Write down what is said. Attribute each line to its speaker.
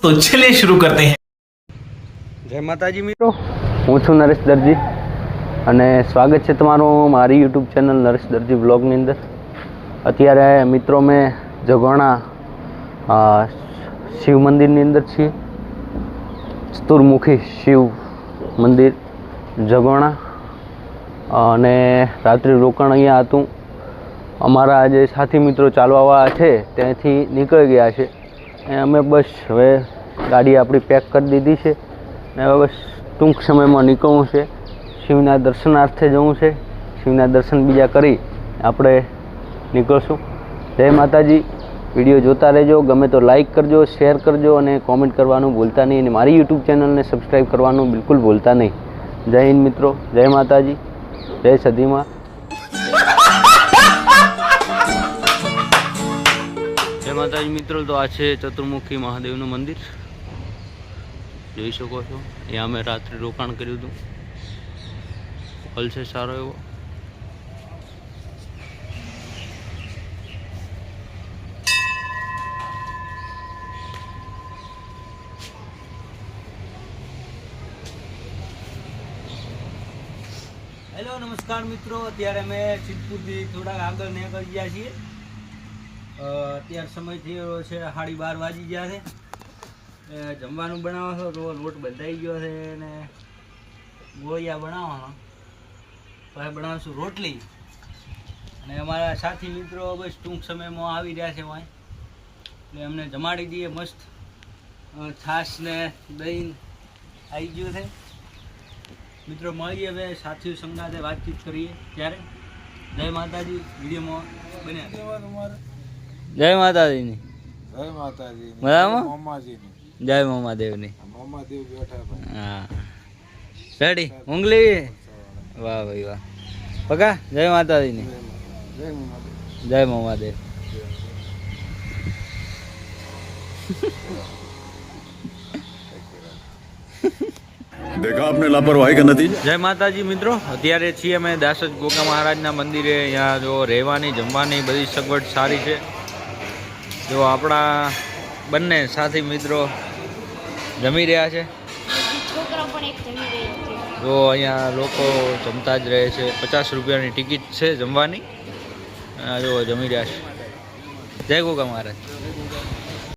Speaker 1: तो चलिए शुरू करते हैं।
Speaker 2: જય માતાજી મિત્રો, હું છું નરેશ દરજી અને સ્વાગત છે તમારું મારી યુટ્યુબ ચેનલ નરેશ દરજી વ્લોગની અંદર. અત્યારે મિત્રો મેં જગોણા શિવ મંદિરની અંદર છીએ. ચતુર્મુખી શિવ મંદિર જગોણા, અને રાત્રિ રોકાણ અહીંયા હતું. અમારા જે સાથી મિત્રો ચાલવાવાળા છે ત્યાંથી નીકળી ગયા છે. અમે બસ હવે ગાડી આપણી પેક કરી દીધી છે ને હવે બસ ટૂંક સમયમાં નીકળવું છે. શિવના દર્શનાર્થે જવું છે. શિવના દર્શન બીજા કરી આપણે નીકળશું. જય માતાજી. વિડીયો જોતા રહેજો. ગમે તો લાઈક કરજો, શેર કરજો અને કોમેન્ટ કરવાનું ભૂલતા નહીં. અને મારી યુટ્યુબ ચેનલને સબસ્ક્રાઈબ કરવાનું બિલકુલ ભૂલતા નહીં. જય હિન્દ મિત્રો, જય માતાજી, જય સદીમાં. જય માતાજી મિત્રો, તો આ છે ચતુર્મુખી મહાદેવનું મંદિર. જોઈ શકો છો, અહીંયા અમે રાત્રે રોકાણ કર્યું હતું. હોલ છે સારો એવો. હેલો, નમસ્કાર મિત્રો. અત્યારે અમે સિદ્ધપુરથી થોડાક આગળ નીકળી ગયા છીએ. અત્યારે સમય થયો છે 12:30 વાગી ગયા છે. જમવાનું બનાવો છો તો લોટ બંધાઈ ગયો છે ને ગોળિયા બનાવવાનો. પછી બનાવશું રોટલી. અને અમારા સાથી મિત્રો બસ ટૂંક સમયમાં આવી રહ્યા છે વાંય, એટલે એમને જમાડી દઈએ. મસ્ત છાશ ને દહીં આવી ગયું છે. મિત્રો મળીએ હવે સાથીઓ સંગાથે વાતચીત કરીએ ત્યારે. જય માતાજી. વિડીયોમાં બન્યા. જય માતાજીની.
Speaker 3: જય માતાજી.
Speaker 2: બરાબર.
Speaker 3: મામાજીની.
Speaker 2: જય મમાદેવની.
Speaker 3: મામાદેવ બેઠા ભાઈ.
Speaker 2: હા, રેડી. ઉંગલી. વાહ ભાઈ વાહ. પકા. જય માતાજીની.
Speaker 3: જય મામાદેવ.
Speaker 2: જય મમાદેવ.
Speaker 4: देखा आपने लापरवाही का नतीजा.
Speaker 2: જય માતાજી મિત્રો, અત્યારે છીએ અમે દાસજ ગોગા મહારાજના મંદિરે. અહીંયા જો રહેવાની જમવાની બધી સગવડ સારી છે. જો આપણા બંને સાથી મિત્રો જમી રહ્યા છે. જો અહીંયા લોકો જમતા જ રહે છે. 50 રૂપિયાની ટિકિટ છે જમવાની. જો જમી રહ્યા છે. જય ગોગા મહારાજ.